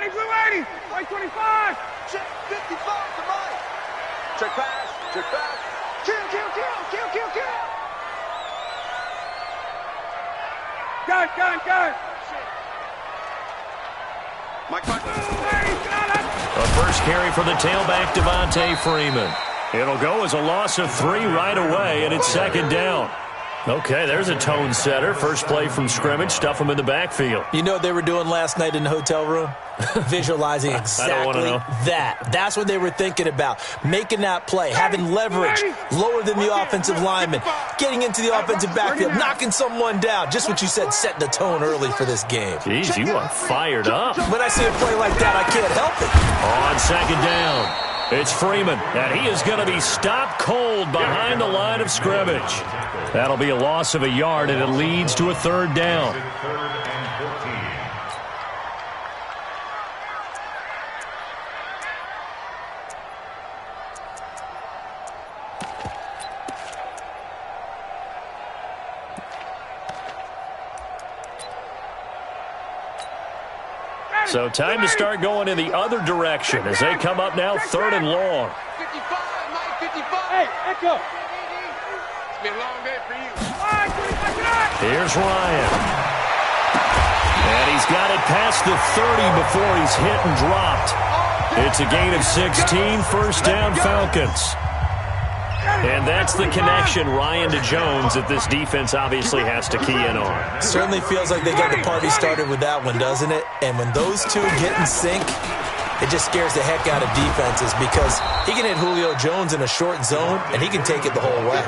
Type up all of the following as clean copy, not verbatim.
Ready, blue 80. White 25. Check 55 to Mike. Check pass. Check pass. Kill, kill, kill, kill, kill, kill. Gun. Mike, Mike. A first carry for the tailback, Devontae Freeman. It'll go as a loss of 3 right away, and it's second down. Okay, there's a tone setter. First play from scrimmage, stuff them in the backfield. You know what they were doing last night in the hotel room? Visualizing exactly that. That's what they were thinking about. Making that play, having leverage lower than the offensive lineman, getting into the offensive backfield, knocking someone down. Just what you said, setting the tone early for this game. Jeez, you are fired up. When I see a play like that, I can't help it. On second down, it's Freeman, and he is going to be stopped cold behind the line of scrimmage. That'll be a loss of a yard, and it leads to a third down. So time to start going in the other direction as they come up now third and long. 55, Mike, 55. Hey, Echo. It's been a long day for you. Here's Ryan. And he's got it past the 30 before he's hit and dropped. It's a gain of 16, first down Falcons. And that's the connection, Ryan to Jones, that this defense obviously has to key in on. Certainly feels like they got the party started with that one, doesn't it? And when those two get in sync, it just scares the heck out of defenses because he can hit Julio Jones in a short zone, and he can take it the whole way.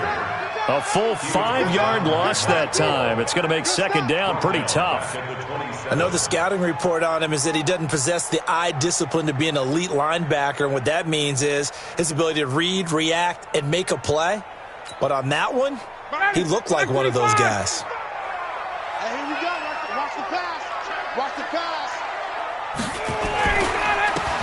A full 5-yard loss that time. It's going to make second down pretty tough. I know the scouting report on him is that he doesn't possess the eye discipline to be an elite linebacker, and what that means is his ability to read, react, and make a play. But on that one, he looked like one of those guys. Hey, here we go. Watch the pass. Watch the pass.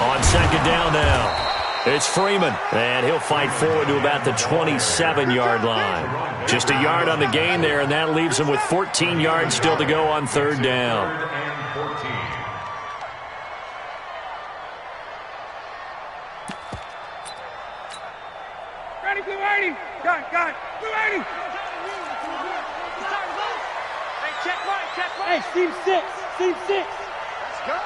On second down now, it's Freeman, and he'll fight forward to about the 27-yard line. Just a yard on the gain there, and that leaves him with 14 yards still to go on third down. Ready, blue 80. Gun. Blue 80. Hey, check right. Hey, seam 6. Let's go.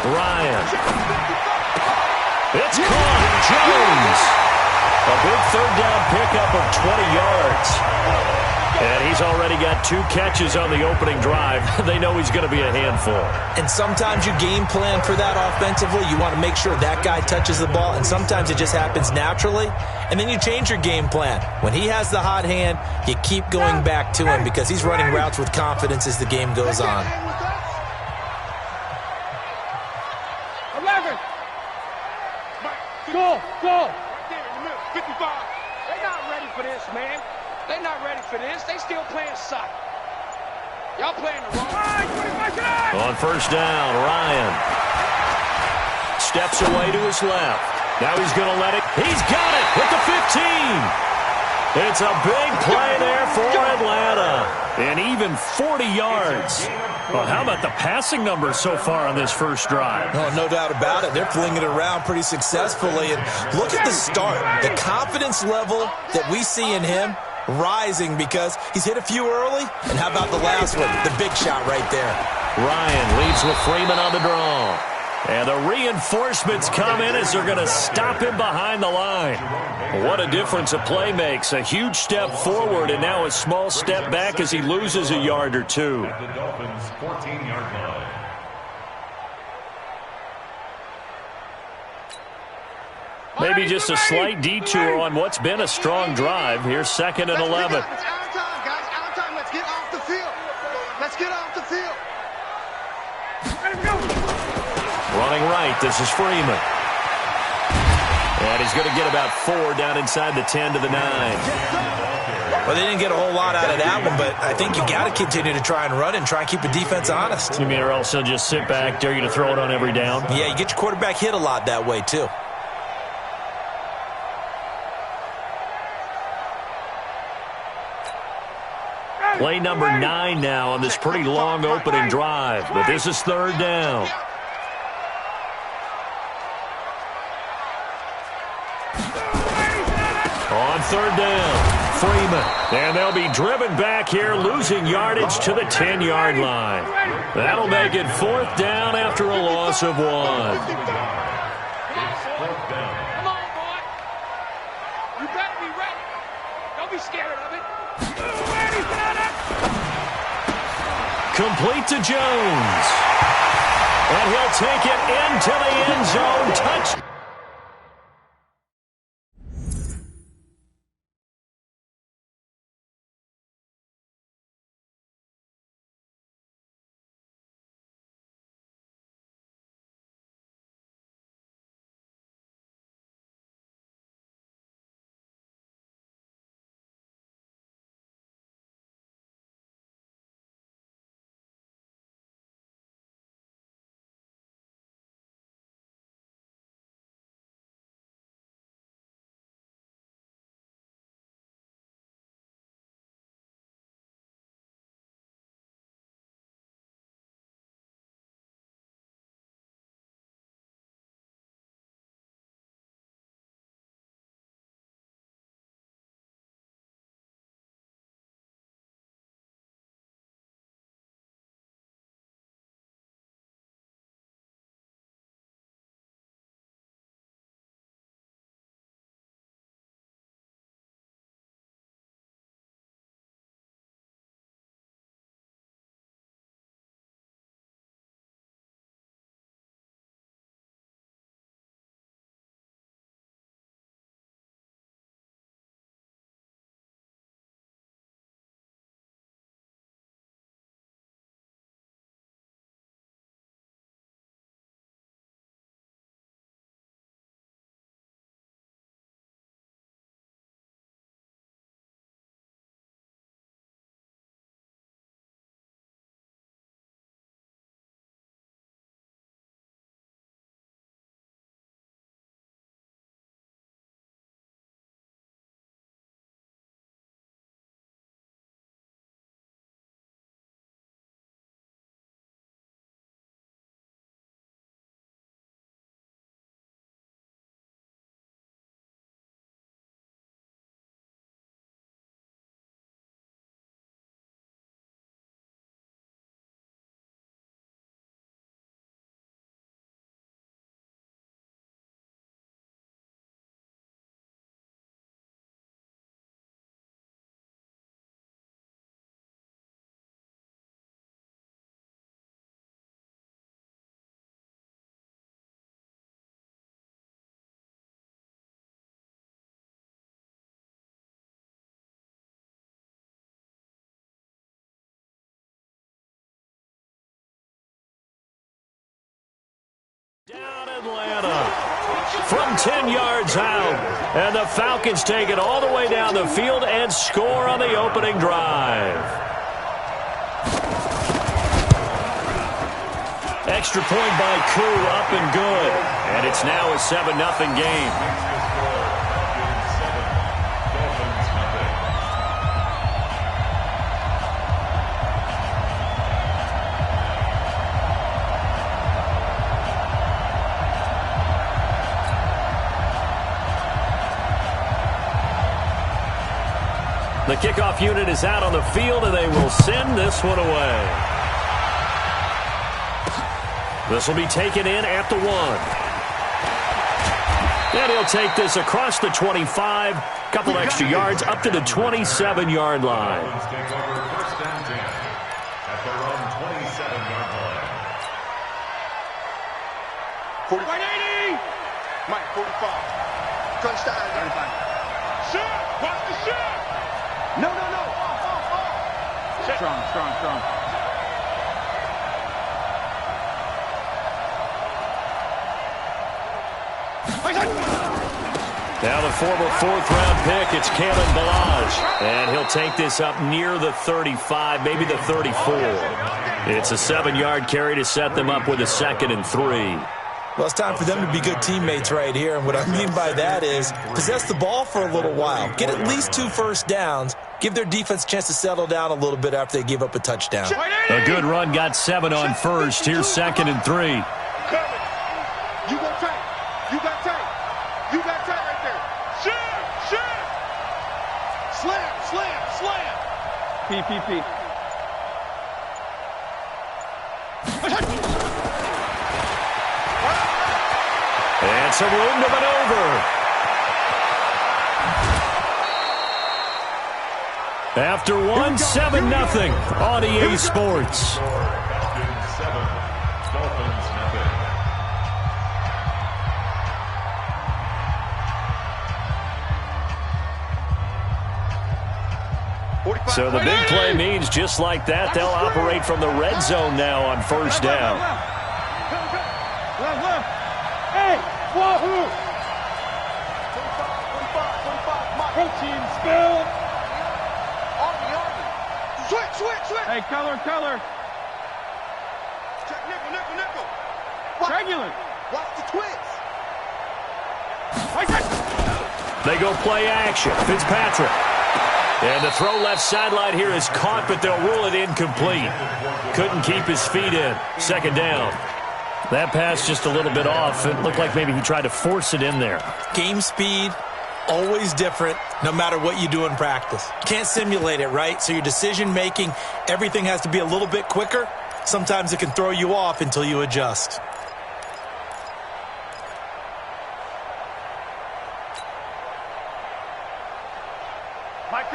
Ryan. It's caught. Jones. A big third down pickup of 20 yards. And he's already got 2 catches on the opening drive. They know he's going to be a handful. And sometimes you game plan for that offensively. You want to make sure that guy touches the ball, and sometimes it just happens naturally. And then you change your game plan. When he has the hot hand, you keep going back to him because he's running routes with confidence as the game goes on. 11. Go. 55. They're not ready for this, man. They're not ready for this. They still playing soccer. Y'all playing the wrong. On first down, Ryan steps away to his left. Now he's going to let it. He's got it at the 15. It's a big play there for Atlanta. And even 40 yards. Well, how about the passing numbers so far on this first drive? Oh, no doubt about it. They're flinging it around pretty successfully. And look at the start. The confidence level that we see in him rising because he's hit a few early. And how about the last one? The big shot right there. Ryan leads with Freeman on the draw. And the reinforcements come in as they're going to stop him behind the line. What a difference a play makes. A huge step forward and now a small step back as he loses a yard or two. The Dolphins' 14-yard line. Maybe just a slight detour on what's been a strong drive. Here's second and 11. It's our time, guys. Our time. Let's get off the field. Let's get off the field. Running right, this is Freeman. And he's going to get about 4 down inside the 10 to the 9. Well, they didn't get a whole lot out of that one, but I think you got to continue to try and run and try and keep the defense honest. You mean or else they'll just sit back, dare you to throw it on every down? Yeah, you get your quarterback hit a lot that way, too. Play number 9 now on this pretty long opening drive. But this is third down. On third down, Freeman. And they'll be driven back here, losing yardage to the 10-yard line. That'll make it fourth down after a loss of 1. Come on, boy. You better be ready. Don't be scared of it. Complete to Jones. And he'll take it into the end zone. Touch. Down Atlanta from 10 yards out. And the Falcons take it all the way down the field and score on the opening drive. Extra point by Koo, up and good. And it's now a 7-0 game. The kickoff unit is out on the field, and they will send this one away. This will be taken in at the 1. And he'll take this across the 25, couple extra yards up to the 27-yard line. Take over first down 10 at their own 27-yard line. 180! Mike, 45. Touchdown. 35. Shoot! Watch the shoot! No. Off. Strong. Now the former fourth-round pick, it's Kalen Ballage. And he'll take this up near the 35, maybe the 34. It's a 7-yard carry to set them up with a 2nd and 3. Well, it's time for them to be good teammates right here. And what I mean by that is possess the ball for a little while. Get at least 2 first downs. Give their defense a chance to settle down a little bit after they give up a touchdown. A good run got 7 on first. Here's 2nd and 3. You got tight. You got tight. You got tight right there. Shit. Slam. PPP. And some room to maneuver. After 1, 7-0 on EA Sports. Falcons 7, Dolphins nothing. So the big play means just like that, they'll operate from the red zone now on first down. Left. Hey, wahoo! 25, Protein spill. Army. Switch. Hey, color. Check nickel. Regular. Watch the twist. They go play action. Fitzpatrick. And the throw left sideline here is caught, but they'll rule it incomplete. Couldn't keep his feet in. 2nd down. That pass just a little bit off. It looked like maybe he tried to force it in there. Game speed, always different, no matter what you do in practice. Can't simulate it, right? So your decision-making, everything has to be a little bit quicker. Sometimes it can throw you off until you adjust.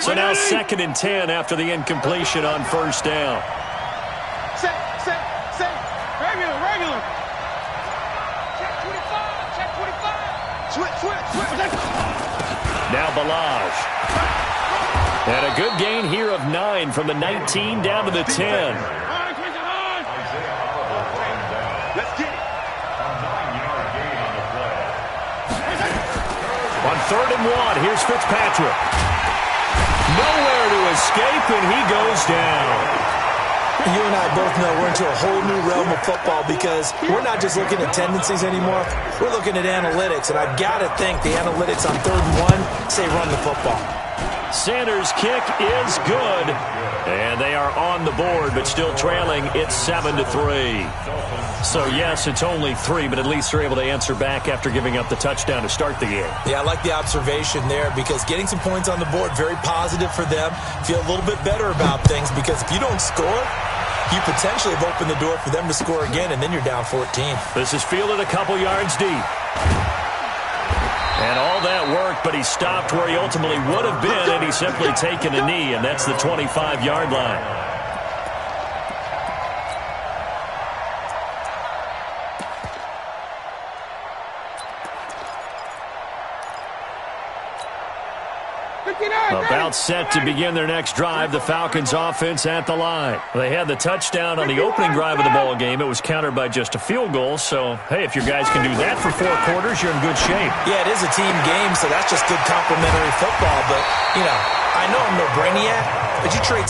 So now 2nd and 10 after the incompletion on first down. Say. Regular. Check 25. Switch. Now Balaj. And a good gain here of 9 from the 19 down to the 10. Let's get it. A 9-yard gain on the play. On 3rd and 1, here's Fitzpatrick. Nowhere to escape, and he goes down. You and I both know we're into a whole new realm of football because we're not just looking at tendencies anymore. We're looking at analytics, and I've got to think the analytics on 3rd and 1 say run the football. Sanders' kick is good, and they are on the board, but still trailing. It's 7-3. So, yes, it's only 3, but at least they're able to answer back after giving up the touchdown to start the game. Yeah, I like the observation there because getting some points on the board, very positive for them. Feel a little bit better about things because if you don't score, you potentially have opened the door for them to score again, and then you're down 14. This is fielded a couple yards deep. And all that worked, but he stopped where he ultimately would have been, and he's simply taken a knee, and that's the 25-yard line. About set to begin their next drive, the Falcons offense at the line. They had the touchdown on the opening drive of the ball game. It was countered by just a field goal. So, hey, if your guys can do that for 4 quarters, you're in good shape. Yeah, it is a team game, so that's just good complimentary football. But, you know, I know I'm no brainiac, but you trade...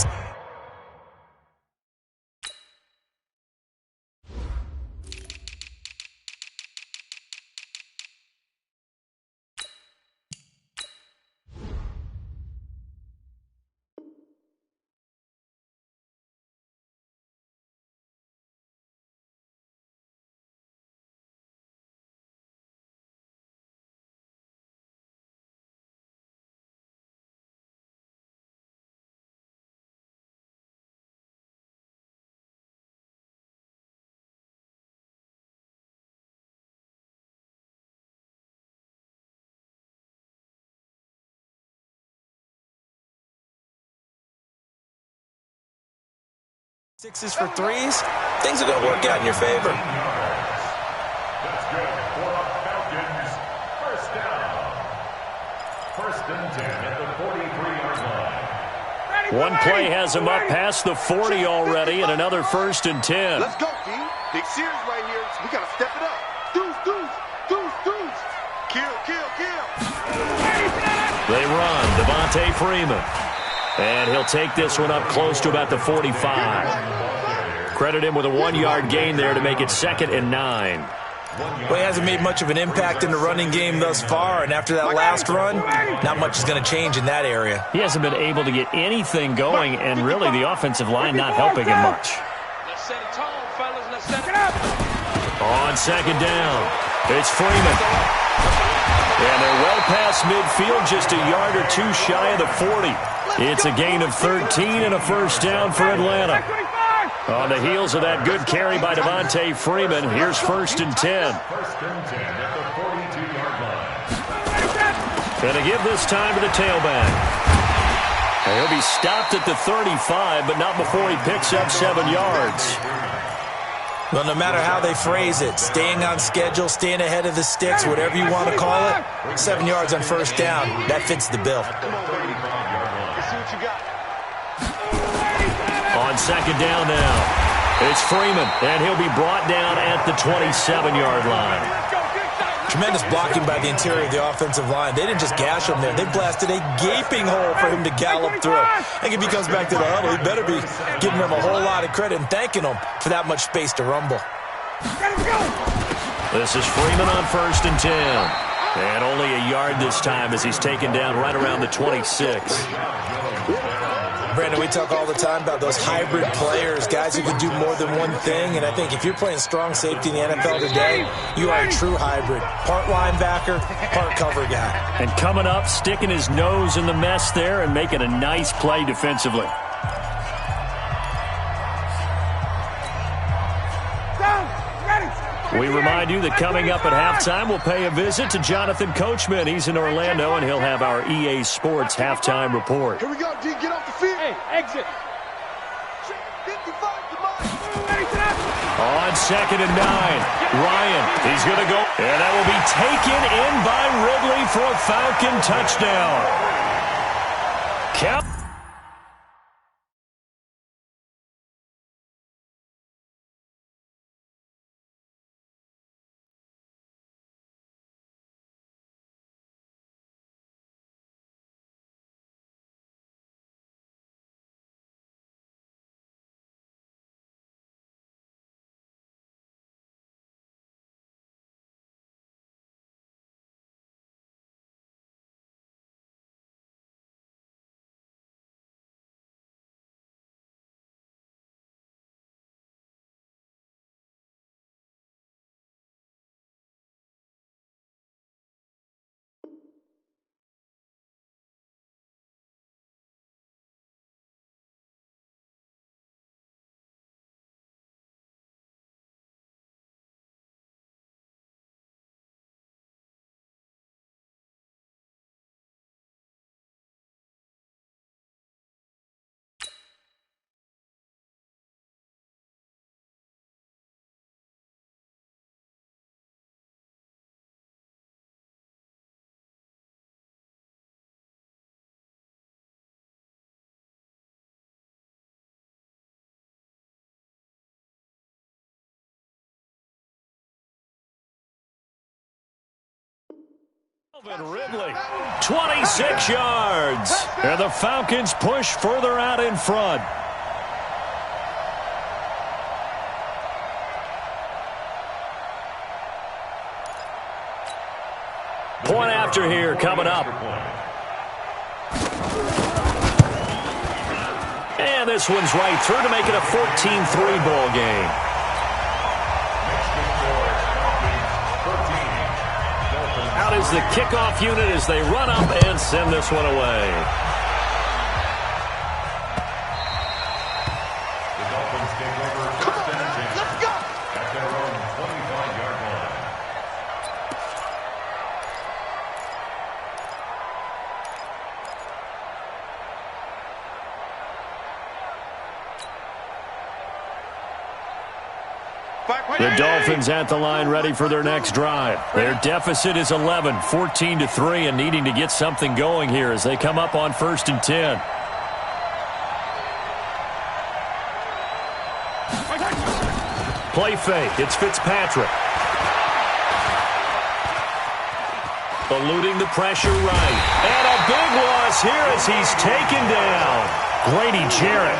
Sixes for threes, things are going to work out in your favor. That's good for the Falcons. First down. 1st and 10 at the 43-yard line. One play has him up past the 40 already, and another 1st and 10. Let's go, D. Big series right here. We got to step it up. Deuce. Kill. They run. Devontae Freeman. And he'll take this one up close to about the 45. Credit him with a 1-yard gain there to make it 2nd and 9. Well, he hasn't made much of an impact in the running game thus far, and after that last run, not much is going to change in that area. He hasn't been able to get anything going, and really the offensive line not helping him much. Let's set a tone, fellas. Let's set it up. On second down, it's Freeman. And they're well past midfield, just a yard or two shy of the 40. It's a gain of 13 and a first down for Atlanta. On the heels of that good carry by Devontae Freeman, here's 1st and 10. 1st and 10 at the 42-yard line. And to give this time to the tailback. And he'll be stopped at the 35, but not before he picks up 7 yards. Well, no matter how they phrase it, staying on schedule, staying ahead of the sticks, whatever you want to call it, 7 yards on first down, that fits the bill. On second down now, it's Freeman, and he'll be brought down at the 27-yard line. Tremendous blocking by the interior of the offensive line. They didn't just gash him there. They blasted a gaping hole for him to gallop through. I think if he comes back to the huddle, he better be giving him a whole lot of credit and thanking him for that much space to rumble. This is Freeman on 1st and 10. And only a yard this time as he's taken down right around the 26. Brandon, we talk all the time about those hybrid players, guys who can do more than one thing, and I think if you're playing strong safety in the NFL today, you are a true hybrid. Part linebacker, part cover guy. And coming up, sticking his nose in the mess there and making a nice play defensively. We remind you that coming up at halftime, we'll pay a visit to Jonathan Coachman. He's in Orlando, and he'll have our EA Sports halftime report. Here we go, D. Get off the field. Hey, exit. 55 to mine. On 2nd and 9, Ryan, he's going to go. And that will be taken in by Ridley for a Falcon touchdown. Count. Ridley, 26 yards. And the Falcons push further out in front. Point after here coming up. And this one's right through to make it a 14-3 ball game. Out is the kickoff unit as they run up and send this one away. The Dolphins take over 1st and 10. Let's go. At their own 25-yard line. The Dolphins at the line ready for their next drive. Their deficit is 11, 14-3, and needing to get something going here as they come up on 1st and 10. Play fake. It's Fitzpatrick. Eluding the pressure right. And a big loss here as he's taken down. Grady Jarrett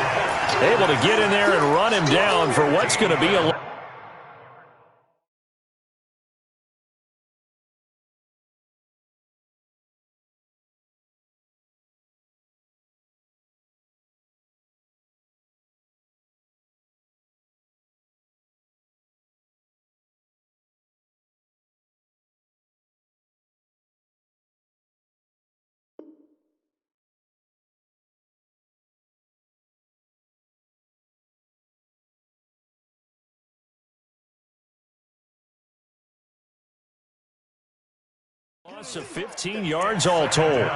able to get in there and run him down for what's going to be a Loss of 15 yards all told.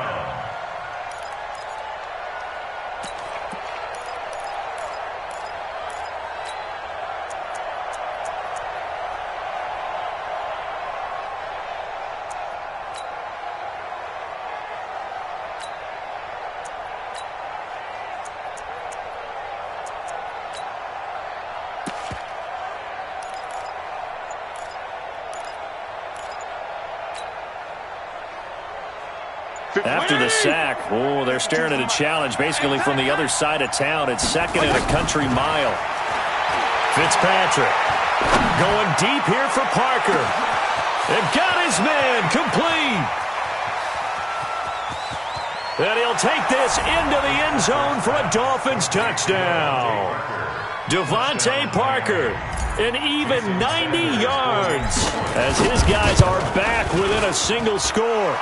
After the sack, they're staring at a challenge basically from the other side of town. It's second and a country mile. Fitzpatrick going deep here for Parker. They've got his man complete. And he'll take this into the end zone for a Dolphins touchdown. Devontae Parker, an even 90 yards as his guys are back within a single score.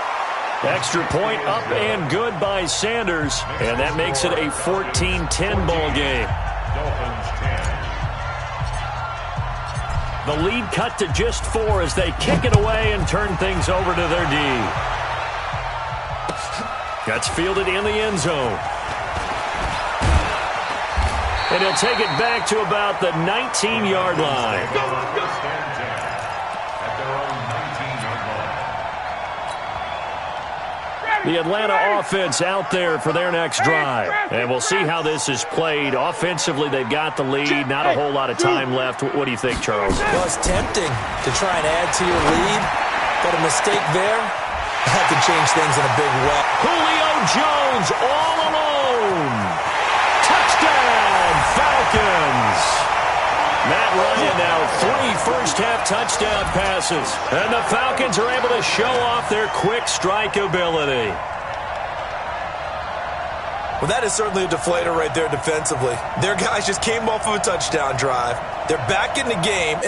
Extra point up and good by Sanders, and that makes it a 14-10 ball game. The lead cut to just 4 as they kick it away and turn things over to their D. That's fielded in the end zone. And he'll take it back to about the 19-yard line. The Atlanta offense out there for their next drive. And we'll see how this is played. Offensively, they've got the lead. Not a whole lot of time left. What do you think, Charles? Well, it's tempting to try and add to your lead, but a mistake there had to change things in a big way. Julio Jones all alone. Touchdown, Falcons. Matt Ryan now 3 first-half touchdown passes. And the Falcons are able to show off their quick strike ability. Well, that is certainly a deflator right there defensively. Their guys just came off of a touchdown drive. They're back in the game.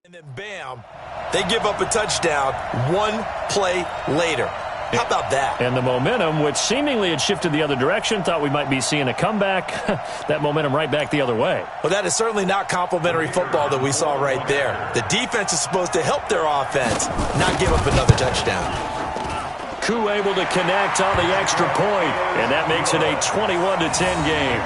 And then, bam, they give up a touchdown 1 play later. How about that? And the momentum, which seemingly had shifted the other direction, thought we might be seeing a comeback. That momentum right back the other way. Well, that is certainly not complimentary football that we saw right there. The defense is supposed to help their offense, not give up another touchdown. Koo able to connect on the extra point, and that makes it a 21-10 game.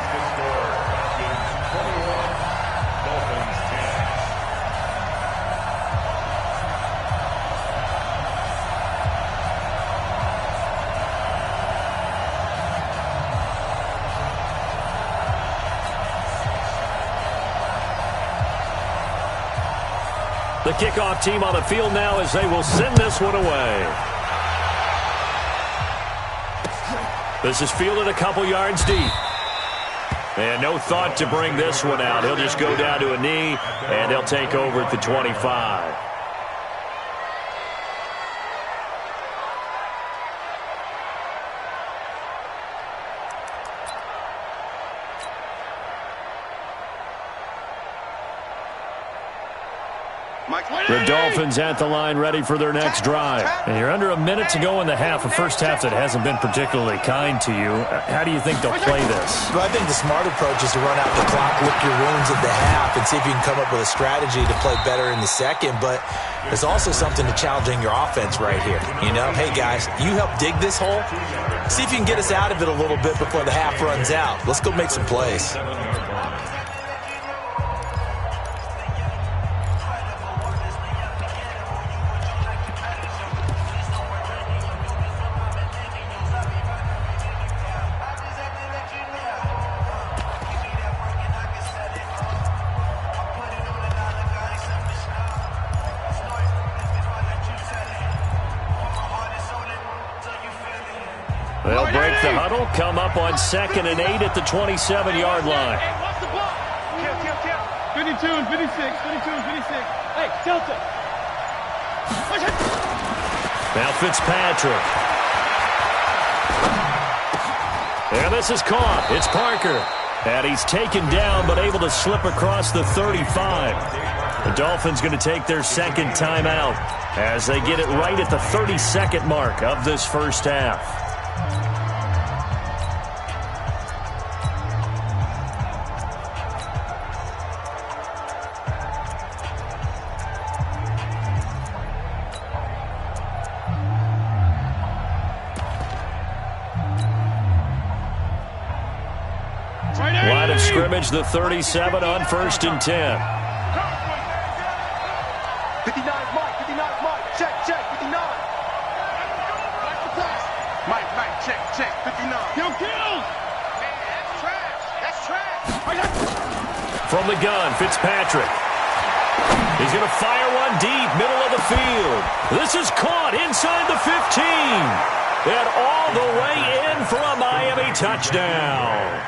The kickoff team on the field now as they will send this one away. This is fielded a couple yards deep. And no thought to bring this one out. He'll just go down to a knee, and he'll take over at the 25. The Dolphins at the line ready for their next drive. And you're under a minute to go in the half, a first half that hasn't been particularly kind to you. How do you think they'll play this? Well, I think the smart approach is to run out the clock, lick your wounds at the half, and see if you can come up with a strategy to play better in the second. But there's also something to challenging your offense right here. You know, hey, guys, you help dig this hole. See if you can get us out of it a little bit before the half runs out. Let's go make some plays. They'll break the huddle, come up on 2nd and 8 at the 27-yard line. Hey, what's the block? Kill. 52 and 56, 52 and 56. Hey, Delta. Now Fitzpatrick. And this is caught. It's Parker. And he's taken down but able to slip across the 35. The Dolphins going to take their second timeout as they get it right at the 32nd mark of this first half. Line of scrimmage, the 37 on 1st and 10. 59 Mike. 59 Mike. Check. 59. Mike, check. 59. Kill. Man, that's trash. From the gun, Fitzpatrick. He's going to fire one deep, middle of the field. This is caught inside the 15. And all the way in for a Miami touchdown.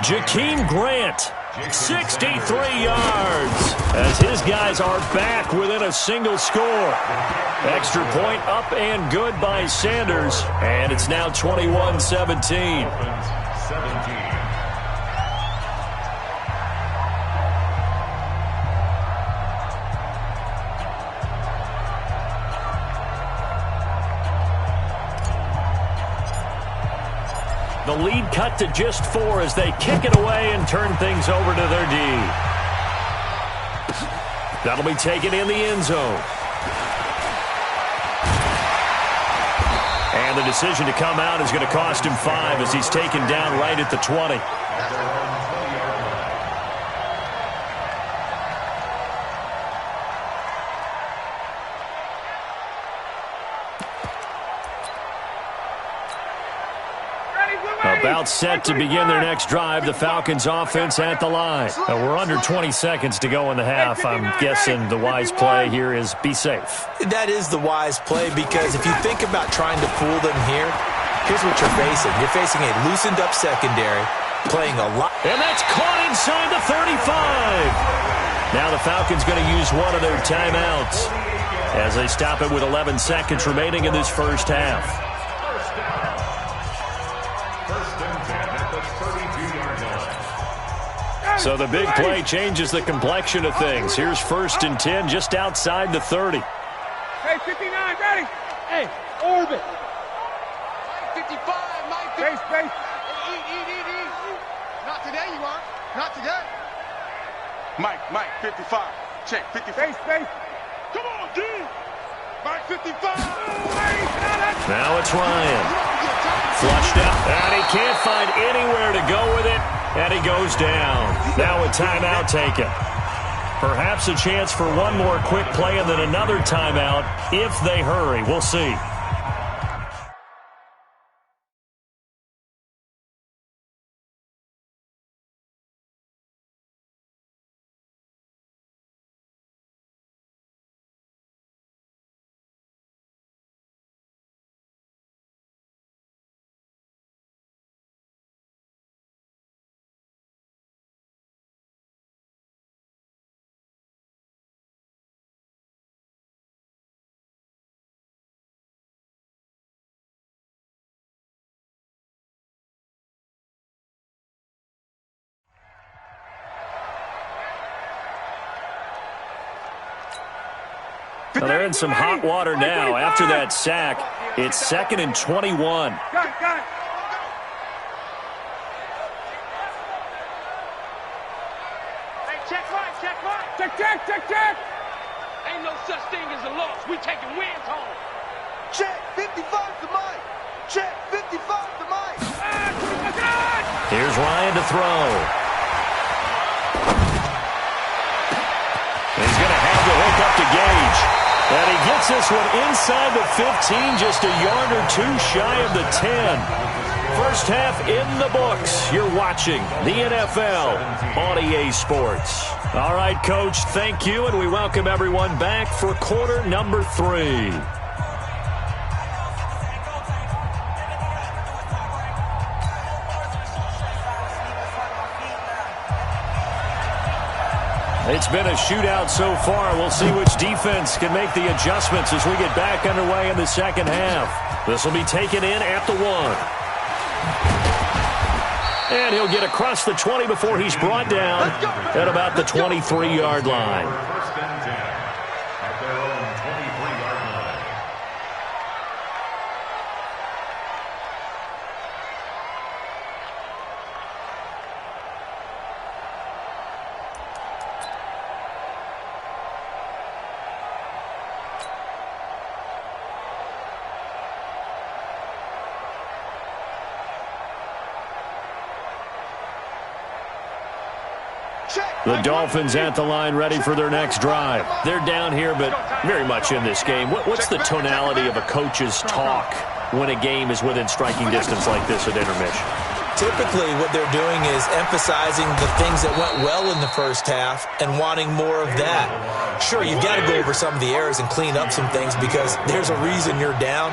Jakeem Grant, 63 yards, as his guys are back within a single score. Extra point up and good by Sanders, and it's now 21-17. The lead cut to just 4 as they kick it away and turn things over to their D. That'll be taken in the end zone. And the decision to come out is going to cost him 5 as he's taken down right at the 20. About set to begin their next drive, the Falcons offense at the line. We're under 20 seconds to go in the half. I'm guessing the wise play here is be safe. That is the wise play, because if you think about trying to fool them here, here's what you're facing. You're facing a loosened up secondary, playing a lot. And that's caught inside the 35. Now the Falcons going to use one of their timeouts as they stop it with 11 seconds remaining in this first half. So the big play changes the complexion of things. Here's 1st and 10 just outside the 30. Hey, 59, ready. Hey, orbit. 55, Mike. Space. Eat. Not today, you aren't. Not today. Mike, 55. Check, 55. Space. Come on, D. Mike, 55. Now it's Ryan. Flushed out. And he can't find anywhere to go with it. And he goes down. Now a timeout taken. Perhaps a chance for one more quick play and then another timeout if they hurry. We'll see. Well, they're in some hot water now. After that sack, it's 2nd and 21. Got it. Hey, check right. Check. Ain't no such thing as a loss. We taking wins home. Check, 55 to Mike. Check, 55 to Mike. Here's Ryan to throw. He's going to have the hook up to Gage. And he gets this one inside the 15, just a yard or two shy of the 10. First half in the books. You're watching the NFL on EA Sports. All right, Coach, thank you, and we welcome everyone back for quarter number 3. It's been a shootout so far. We'll see which defense can make the adjustments as we get back underway in the second half. This will be taken in at the 1. And he'll get across the 20 before he's brought down at about the 23-yard line. First and 10 at their own 23-yard line. The Dolphins at the line ready for their next drive. They're down here, but very much in this game. What's the tonality of a coach's talk when a game is within striking distance like this at intermission? Typically, what they're doing is emphasizing the things that went well in the first half and wanting more of that. Sure, you've got to go over some of the errors and clean up some things because there's a reason you're down.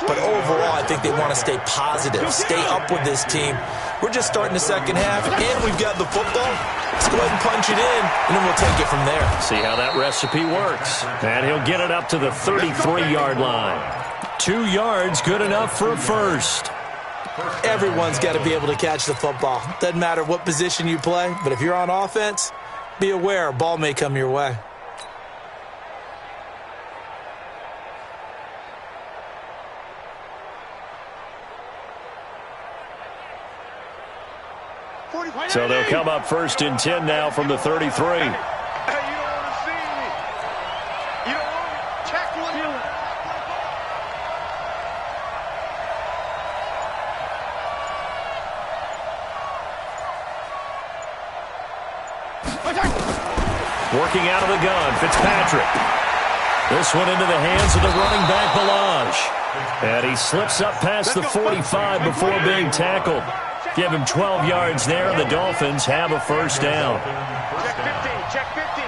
But overall, I think they want to stay positive, stay up with this team. We're just starting the second half, and we've got the football. Let's go ahead and punch it in, and then we'll take it from there. See how that recipe works. And he'll get it up to the 33-yard line. 2 yards, good enough for a first. Everyone's got to be able to catch the football. Doesn't matter what position you play, but if you're on offense, be aware a ball may come your way. So they'll come up 1st and 10 now from the 33. Hey, you don't want to see me. You don't want to tackle him. Working out of the gun, Fitzpatrick. This one into the hands of the running back, Balaj. And he slips up past the 45 before being tackled. Give him 12 yards there, and the Dolphins have a first down. Check 15. Check 15.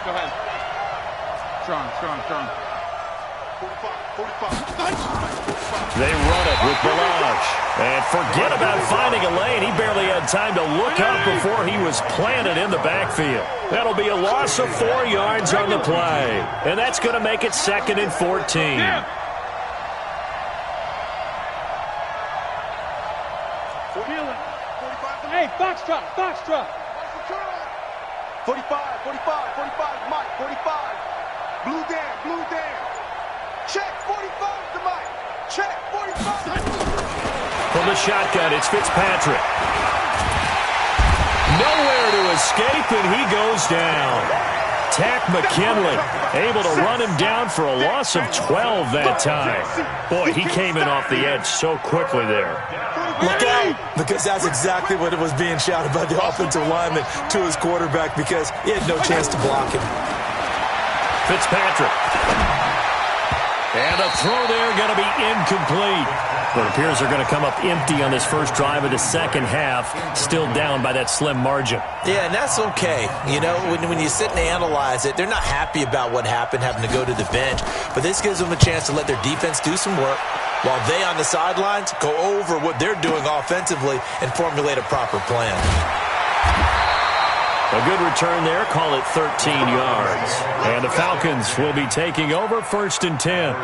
Go ahead. Strong. 45. They run it with Balaj. And forget about finding a lane. He barely had time to look up before he was planted in the backfield. That'll be a loss of 4 yards on the play. And that's going to make it 2nd and 14. Yeah. Hey, box drop. 45, Mike, 45. Blue down. Check, 45 to Mike. Check, 45. From the shotgun, it's Fitzpatrick. Nowhere to escape, and he goes down. Tack McKinley able to run him down for a loss of 12 that time. Boy, he came in off the edge so quickly there. Look out, because that's exactly what it was being shouted by the offensive lineman to his quarterback because he had no chance to block him. Fitzpatrick. And a throw there going to be incomplete. But it appears they're going to come up empty on this first drive of the second half, still down by that slim margin. Yeah, and that's okay. You know, when you sit and analyze it, they're not happy about what happened, having to go to the bench. But this gives them a chance to let their defense do some work while they on the sidelines go over what they're doing offensively and formulate a proper plan. A good return there. Call it 13 yards. And the Falcons will be taking over 1st and 10.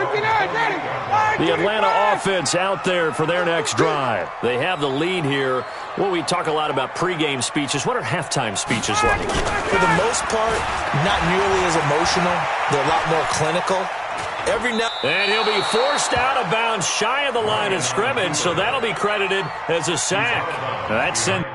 The Atlanta offense out there for their next drive. They have the lead here. Well, we talk a lot about pregame speeches. What are halftime speeches like? For the most part, not nearly as emotional. They're a lot more clinical. And he'll be forced out of bounds shy of the line of scrimmage, so that'll be credited as a sack. That's sent.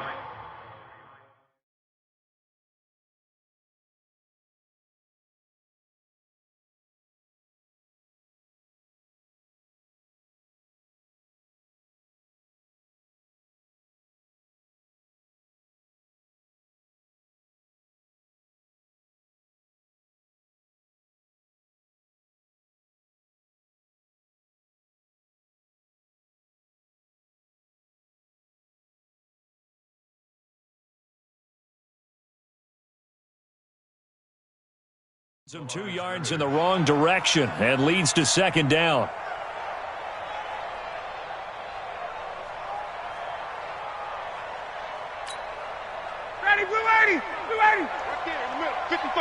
Some 2 yards in the wrong direction and leads to 2nd down. Ready, blue 80, blue 80. Right there in the middle, 55.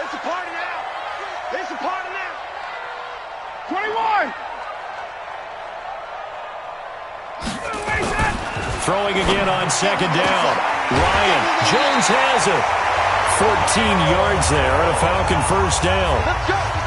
It's a party now. It's a party now. 21. Throwing again on 2nd down. Ryan Jones has it. 14 yards there and a Falcon 1st down.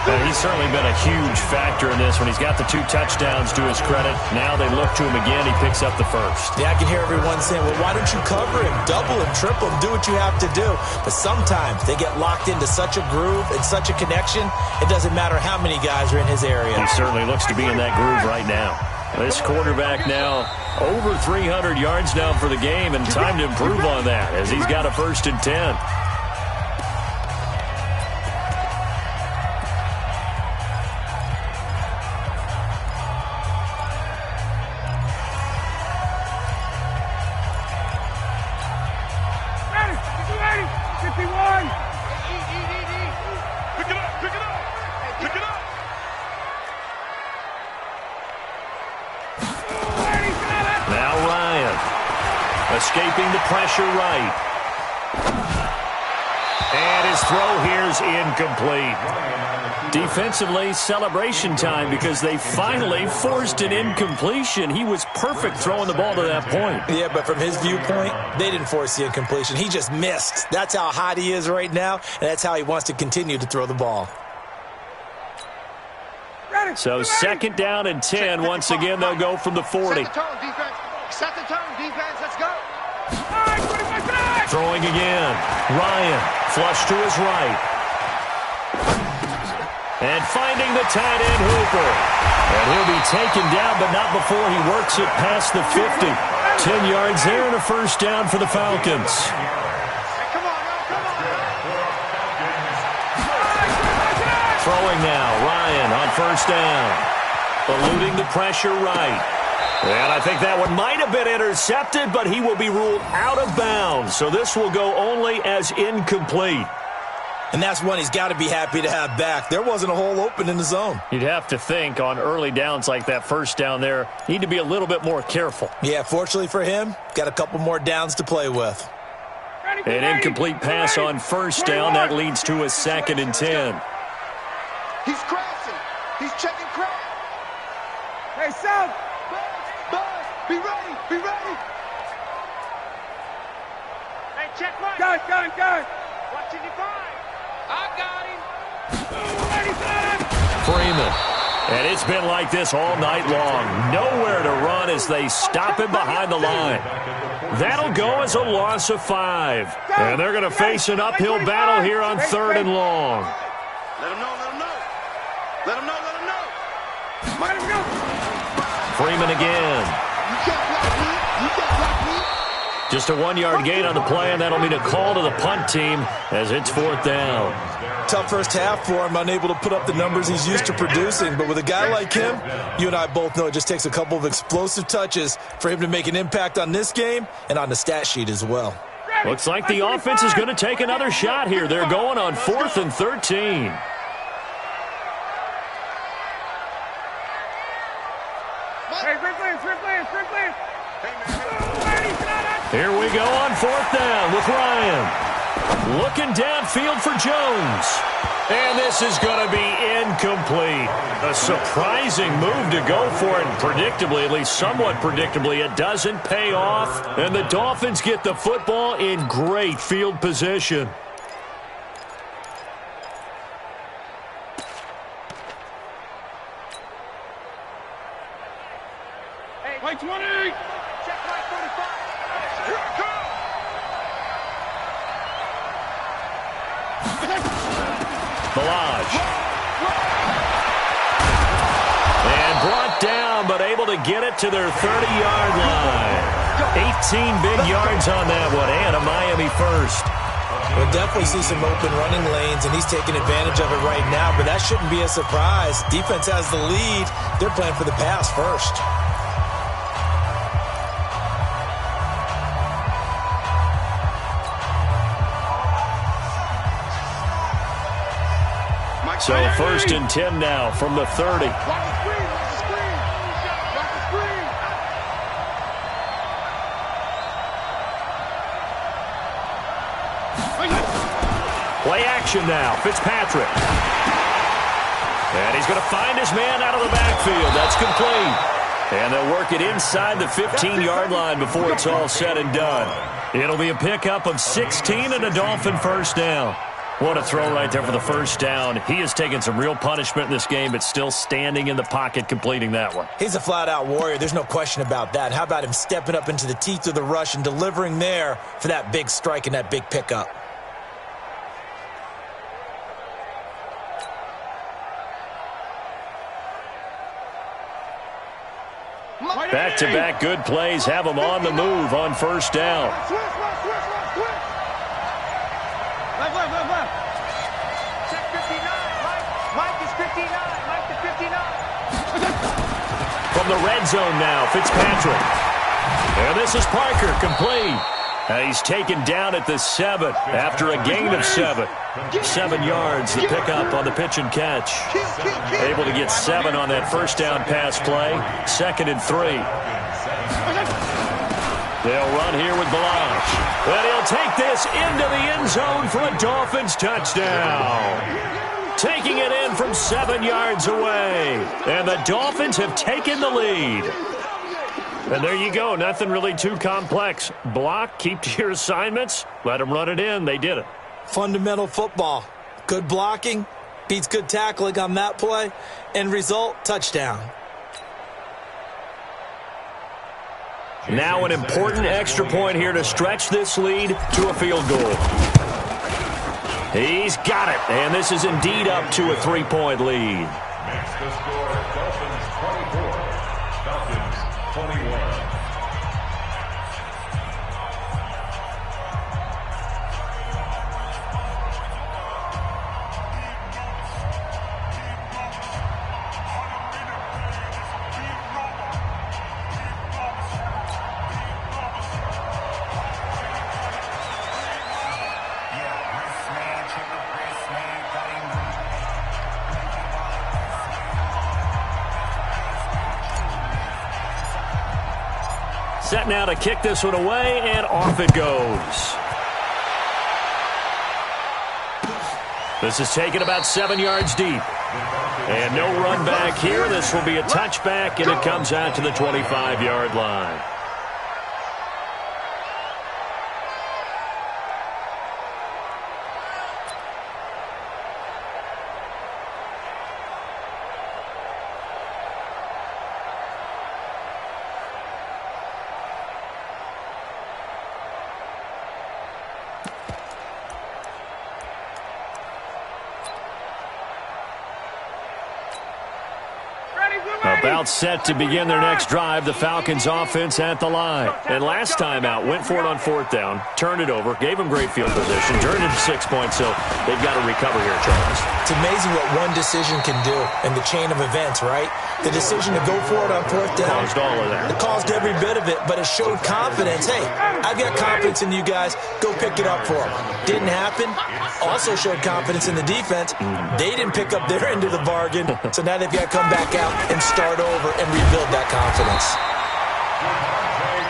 And he's certainly been a huge factor in this when he's got the 2 touchdowns to his credit. Now they look to him again. He picks up the 1st. Yeah, I can hear everyone saying, well, why don't you cover him, double him, triple him, do what you have to do. But sometimes they get locked into such a groove and such a connection, it doesn't matter how many guys are in his area. He certainly looks to be in that groove right now. This quarterback now over 300 yards now for the game, and time to improve on that as he's got a 1st and 10. Escaping the pressure right. And his throw here's incomplete. Defensively, celebration time because they finally forced an incompletion. He was perfect throwing the ball to that point. Yeah, but from his viewpoint, they didn't force the incompletion. He just missed. That's how hot he is right now, and that's how he wants to continue to throw the ball. So 2nd down and 10. Once again, they'll go from the 40. Set the tone, defense. Set the tone, defense. Let's go. Throwing again. Ryan, flush to his right. And finding the tight end Hooper. And he'll be taken down, but not before he works it past the 50. 10 yards there and a 1st down for the Falcons. Come on, come on. Throwing now. Ryan on 1st down. Eluding the pressure right. And I think that one might have been intercepted, but he will be ruled out of bounds. So this will go only as incomplete. And that's one he's got to be happy to have back. There wasn't a hole open in the zone. You'd have to think on early downs like that 1st down there, need to be a little bit more careful. Yeah, fortunately for him, got a couple more downs to play with. An incomplete pass on 1st down. That leads to a 2nd and 10. He's crashing. He's checking crash. Hey, South. Buzz, be ready, be ready. Hey, check Mike. Gun. What's in your find? I got him. Freeman. And it's been like this all night long. Nowhere to run as they stop him behind the line. That'll go as a loss of 5. And they're going to face an uphill battle here on 3rd and long. Let him know, let him know. Let him know, let him know. Let him go. Freeman again. You can't block me. You can't block me. Just a 1-yard gain on the play, and that'll mean a call to the punt team as it's 4th down. Tough first half for him, unable to put up the numbers he's used to producing. But with a guy like him, you and I both know it just takes a couple of explosive touches for him to make an impact on this game and on the stat sheet as well. Looks like the offense is going to take another shot here. They're going on 4th and 13. Strickland. Here we go on 4th down with Ryan. Looking downfield for Jones. And this is going to be incomplete. A surprising move to go for it. And predictably, at least somewhat predictably, it doesn't pay off. And the Dolphins get the football in great field position. Play 20! Check play 35. Here it comes. Balaj. And brought down, but able to get it to their 30-yard line. 18 big yards on that one, and a Miami first. We'll definitely see some open running lanes, and he's taking advantage of it right now, but that shouldn't be a surprise. Defense has the lead. They're playing for the pass first. So 1st and 10 now from the 30. Watch the screen. Watch the screen. Watch the screen. Play action now. Fitzpatrick. And he's going to find his man out of the backfield. That's complete. And they'll work it inside the 15-yard line before it's all said and done. It'll be a pickup of 16 and a Dolphin first down. What a throw right there for the first down. He has taken some real punishment in this game, but still standing in the pocket completing that one. He's a flat-out warrior. There's no question about that. How about him stepping up into the teeth of the rush and delivering there for that big strike and that big pickup? Back-to-back good plays have them on the move on first down. Left. Check 59. Mike is 59. Mike to 59. From the red zone now, Fitzpatrick. And this is Parker, complete. He's taken down at the 7 after a gain of 7. 7 yards, the pickup on the pitch and catch. Able to get 7 on that first down pass play. 2nd and 3. They'll run here with Balaj. And he'll take this into the end zone for a Dolphins touchdown. Taking it in from 7 yards away. And the Dolphins have taken the lead. And there you go. Nothing really too complex. Block, keep to your assignments, let them run it in. They did it. Fundamental football. Good blocking beats good tackling on that play. End result, touchdown. Now an important extra point here to stretch this lead to a field goal. He's got it, and this is indeed up to a 3-point lead. Makes the score Dolphins 24, Falcons 21. Set now to kick this one away, and off it goes. This is taken about 7 yards deep. And no run back here. This will be a touchback, and it comes out to the 25-yard line. About set to begin their next drive, the Falcons offense at the line. And last time out, went for it on 4th down, turned it over, gave them great field position, turned it to 6 points, so they've got to recover here, Charles. It's amazing what one decision can do in the chain of events, right? The decision to go for it on 4th down. Caused all of that. It caused every bit of it, but it showed confidence. Hey, I've got confidence in you guys. Go pick it up for them. Didn't happen. Also showed confidence in the defense. They didn't pick up their end of the bargain, so now they've got to come back out and start over and rebuild that confidence.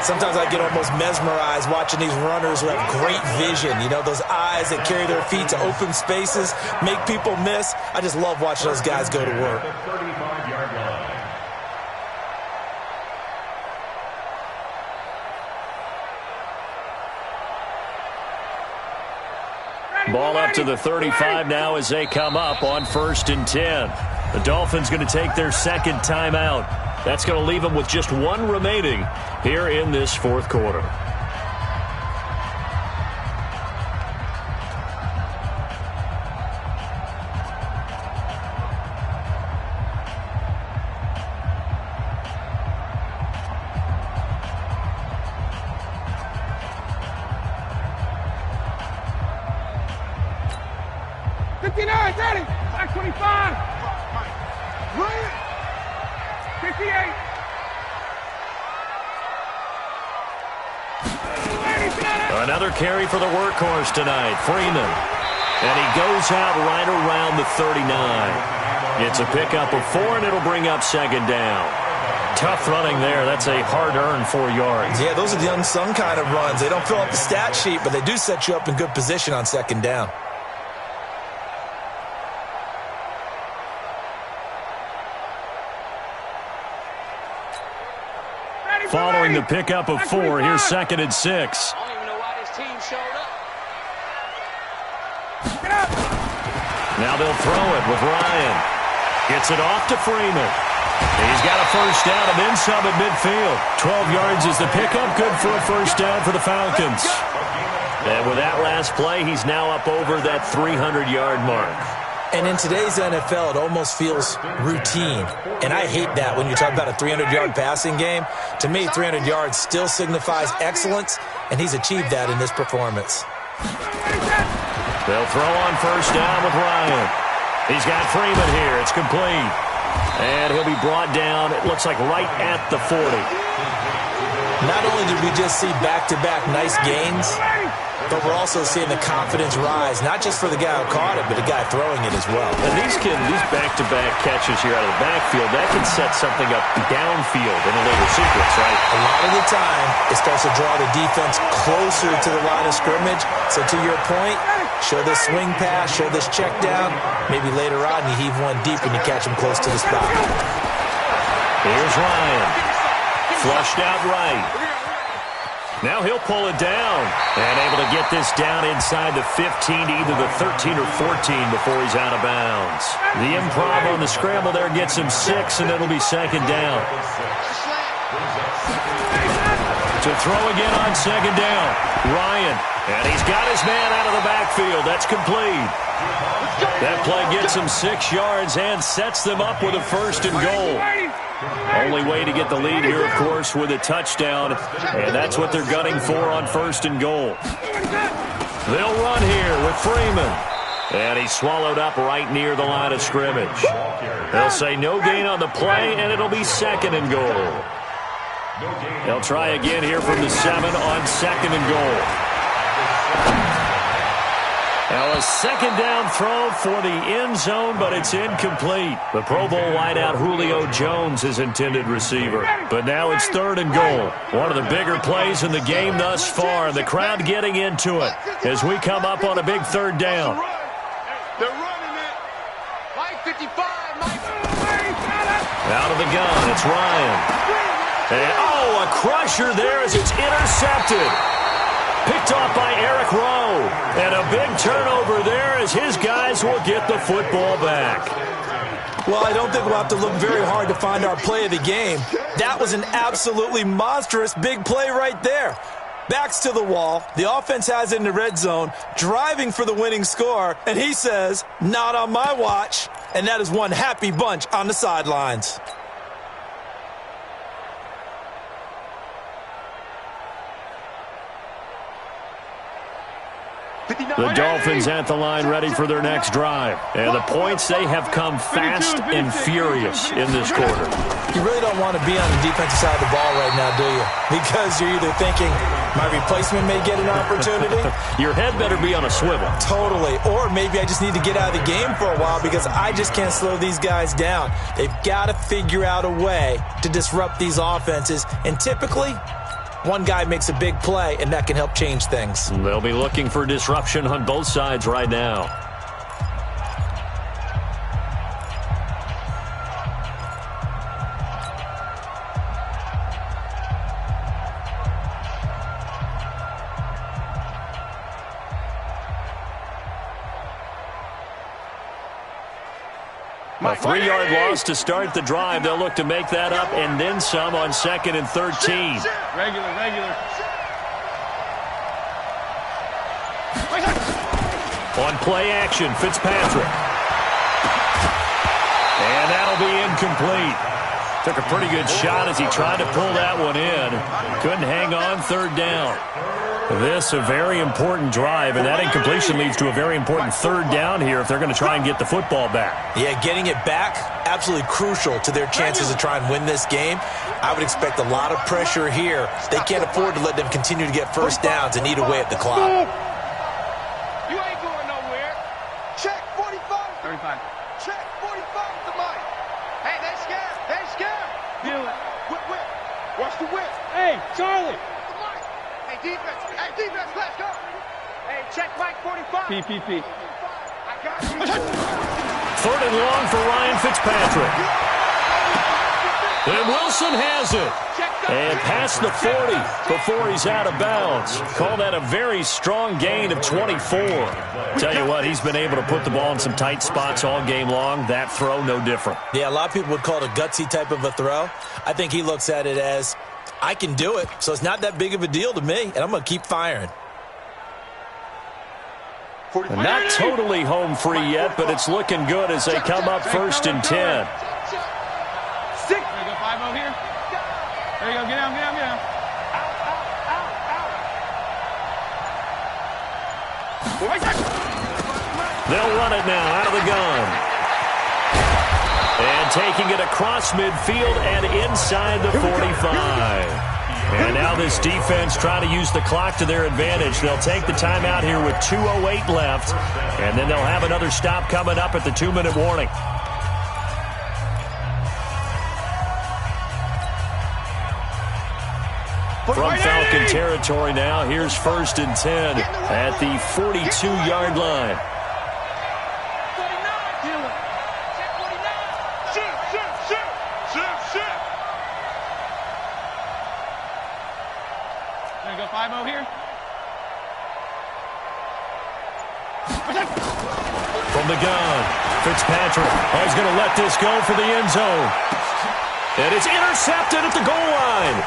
Sometimes I get almost mesmerized watching these runners who have great vision. You know, those eyes that carry their feet to open spaces, make people miss. I just love watching those guys go to work. Ball up to the 35 now as they come up on 1st and 10. The Dolphins going to take their second timeout. That's going to leave them with just one remaining here in this fourth quarter. Ready. Back 25. 58. Another carry for the workhorse tonight, Freeman. And he goes out right around the 39. It's a pickup of 4, and it'll bring up second down. Tough running there. That's a hard-earned 4 yards. Yeah, those are the unsung kind of runs. They don't fill up the stat sheet, but they do set you up in good position on second down. Following the pickup of 4, here's 2nd and 6. I don't even know why this team showed up. Now they'll throw it with Ryan. Gets it off to Freeman. He's got a first down and then some at midfield. 12 yards is the pickup. Good for a first down for the Falcons. And with that last play, he's now up over that 300-yard mark. And in today's NFL, it almost feels routine. And I hate that when you talk about a 300-yard passing game. To me, 300 yards still signifies excellence, and he's achieved that in this performance. They'll throw on first down with Ryan. He's got Freeman here. It's complete. And he'll be brought down, it looks like right at the 40. Not only did we just see back-to-back nice gains, but we're also seeing the confidence rise, not just for the guy who caught it, but the guy throwing it as well. And these back-to-back catches here out of the backfield, that can set something up downfield in a later sequence, right? A lot of the time, it starts to draw the defense closer to the line of scrimmage. So to your point, show this swing pass, show this check down. Maybe later on you heave one deep and you catch him close to the spot. Here's Ryan. Flushed out right. Now he'll pull it down. And able to get this down inside the 15, either the 13 or 14 before he's out of bounds. The improv on the scramble there gets him 6, and it'll be second down. To throw again on second down. Ryan. And he's got his man out of the backfield. That's complete. That play gets him 6 yards and sets them up with a 1st and goal. Only way to get the lead here, of course, with a touchdown. And that's what they're gunning for on 1st and goal. They'll run here with Freeman. And he's swallowed up right near the line of scrimmage. They'll say no gain on the play, and it'll be 2nd and goal. They'll try again here from the 7 on 2nd and goal. Now a second down throw for the end zone, but it's incomplete. The Pro Bowl wideout Julio Jones is intended receiver. But now it's 3rd and goal. One of the bigger plays in the game thus far. The crowd getting into it as we come up on a big 3rd down. They're running it. Mike 55, Mike. Out of the gun, it's Ryan. And, a crusher there as it's intercepted. Picked off by Eric Rowe. And a big turnover there as his guys will get the football back. Well, I don't think we'll have to look very hard to find our play of the game. That was an absolutely monstrous big play right there. Backs to the wall. The offense has it in the red zone, driving for the winning score. And he says, not on my watch. And that is one happy bunch on the sidelines. The Dolphins at the line ready for their next drive. And the points, they have come fast and furious in this quarter. You really don't want to be on the defensive side of the ball right now, do you? Because you're either thinking, my replacement may get an opportunity. Your head better be on a swivel. Totally. Or maybe I just need to get out of the game for a while because I just can't slow these guys down. They've got to figure out a way to disrupt these offenses. And typically, One guy makes a big play, and that can help change things. They'll be looking for disruption on both sides right now. A 3-yard loss to start the drive. They'll look to make that up and then some on 2nd and 13. Regular. On play action, Fitzpatrick. And that'll be incomplete. Took a pretty good shot as he tried to pull that one in. Couldn't hang on, 3rd down. This a very important drive, and that incompletion leads to a very important 3rd down here if they're going to try and get the football back. Yeah, getting it back, absolutely crucial to their chances to try and win this game. I would expect a lot of pressure here. They can't afford to let them continue to get 1st downs and eat away at the clock. You ain't going nowhere. Check 45. 35. Check 45 with the mic. Hey, they scared. Do it. Whip. Watch the whip. Hey, Charlie. Hey, defense, let's go. Hey, check Mike 45. PPP. I got you. 3rd and long for Ryan Fitzpatrick. And Wilson has it. And past the 40 before he's out of bounds. Call that a very strong gain of 24. Tell you what, he's been able to put the ball in some tight spots all game long. That throw, no different. Yeah, a lot of people would call it a gutsy type of a throw. I think he looks at it as, I can do it, so it's not that big of a deal to me, and I'm going to keep firing. Not totally home free yet, but it's looking good as they come up 1st and 10. There you go, 5-0 here. There you go, get down. They'll run it now out of the gun. And taking it across midfield and inside the 45. And now this defense trying to use the clock to their advantage. They'll take the timeout here with 2:08 left. And then they'll have another stop coming up at the 2-minute warning. From Falcon territory now, here's 1st and 10 at the 42-yard line. There you go, 5-0 here. From the gun, Fitzpatrick. Oh, he's going to let this go for the end zone. And it's intercepted at the goal line.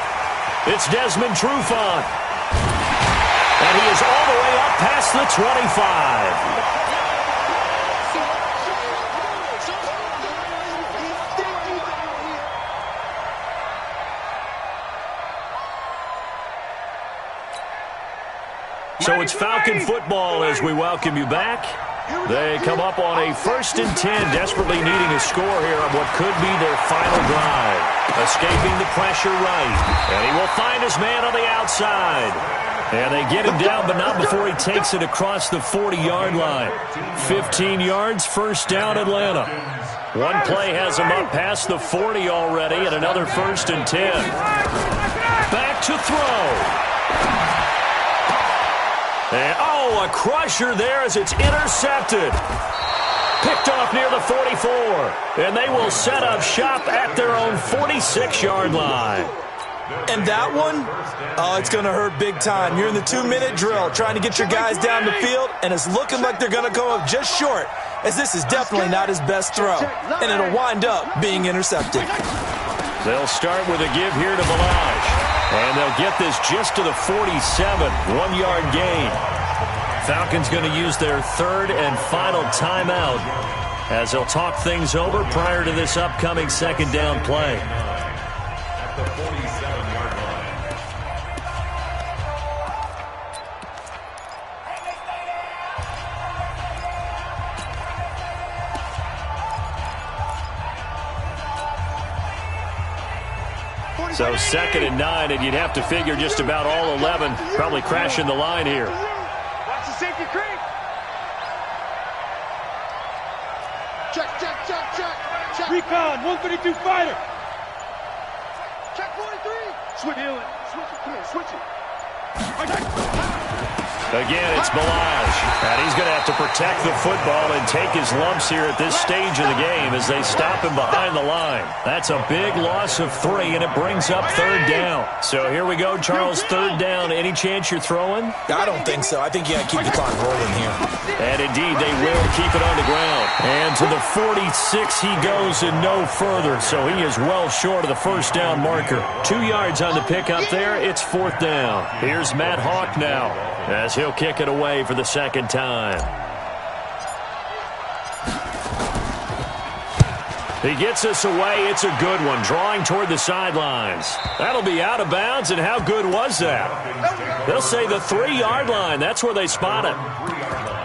It's Desmond Trufant. And he is all the way up past the 25. So it's Falcon football as we welcome you back. They come up on a 1st and 10, desperately needing a score here on what could be their final drive. Escaping the pressure right. And he will find his man on the outside. And they get him down, but not before he takes it across the 40-yard line. 15 yards, 1st down, Atlanta. One play has him up past the 40 already, and another 1st and 10. Back to throw. And, a crusher there as it's intercepted. Picked off near the 44. And they will set up shop at their own 46-yard line. And that one, it's going to hurt big time. You're in the 2-minute drill trying to get your guys down the field, and it's looking like they're going to come up just short, as this is definitely not his best throw, and it'll wind up being intercepted. They'll start with a give here to Balaj. And they'll get this just to the 47, 1-yard gain. Falcons going to use their 3rd and final timeout as they'll talk things over prior to this upcoming 2nd down play. At the 47-yard line. So 2nd and 9, and you'd have to figure just about all 11 probably crashing the line here. Watch the safety creep. Check. Recon, 132 fighter. Check 43. Switch it. Come on, switch it. Again, it's Balaj, and he's going to have to protect the football and take his lumps here at this stage of the game as they stop him behind the line. That's a big loss of 3, and it brings up 3rd down. So here we go, Charles, 3rd down. Any chance you're throwing? I don't think so. I think you got to keep the clock rolling here. And indeed, they will keep it on the ground. And to the 46 he goes and no further, so he is well short of the 1st down marker. 2 yards on the pickup there. It's 4th down. Here's Matt Hawk now, as he'll kick it away for the 2nd time. He gets us away. It's a good one, drawing toward the sidelines. That'll be out of bounds, and how good was that? They'll say the 3-yard line. That's where they spot it.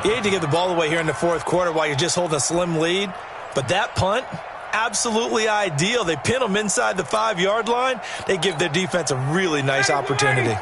You hate to give the ball away here in the 4th quarter while you're just holding a slim lead, but that punt, absolutely ideal. They pin them inside the 5-yard line. They give their defense a really nice opportunity.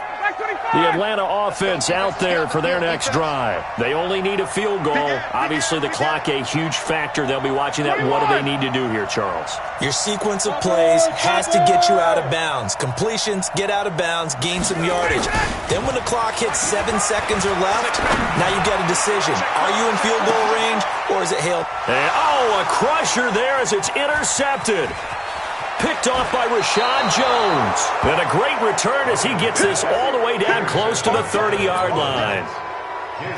The Atlanta offense out there for their next drive. They only need a field goal. Obviously, the clock a huge factor. They'll be watching that. What do they need to do here, Charles? Your sequence of plays has to get you out of bounds. Completions, get out of bounds, gain some yardage. Then when the clock hits 7 seconds or left, now you've got a decision. Are you in field goal range, or is it hail? And, a crusher there as it's intercepted. Picked off by Rashad Jones. And a great return as he gets this all the way down close to the 30-yard line.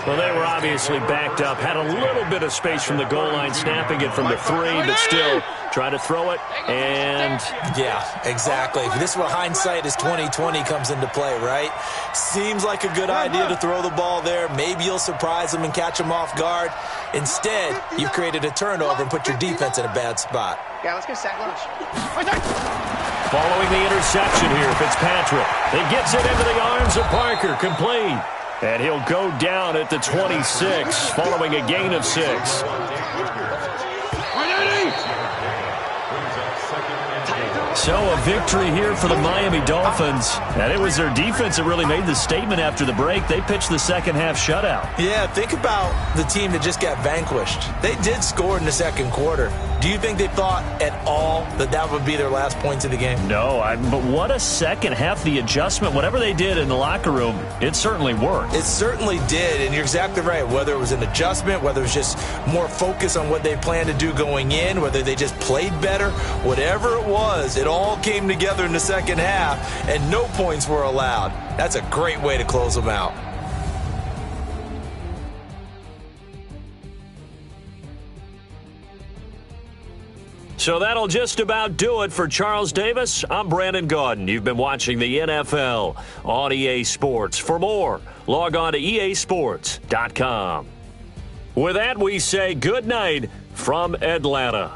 Well, they were obviously backed up. Had a little bit of space from the goal line, snapping it from the 3, but still try to throw it. And yeah, exactly. This is where hindsight is 20/20 comes into play, right? Seems like a good idea to throw the ball there. Maybe you'll surprise them and catch them off guard. Instead, you've created a turnover and put your defense in a bad spot. Yeah, let's go sack lunch. Following the interception here, Fitzpatrick. He gets it into the arms of Parker, complete. And he'll go down at the 26, following a gain of 6. So a victory here for the Miami Dolphins. And it was their defense that really made the statement after the break. They pitched the second-half shutout. Yeah, think about the team that just got vanquished. They did score in the 2nd quarter. Do you think they thought at all that that would be their last points of the game? No, but what a second half. The adjustment, whatever they did in the locker room, it certainly worked. It certainly did, and you're exactly right. Whether it was an adjustment, whether it was just more focus on what they planned to do going in, whether they just played better, whatever it was, it all came together in the 2nd half, and no points were allowed. That's a great way to close them out. So that'll just about do it for Charles Davis. I'm Brandon Gaudin. You've been watching the NFL on EA Sports. For more, log on to easports.com. With that, we say good night from Atlanta.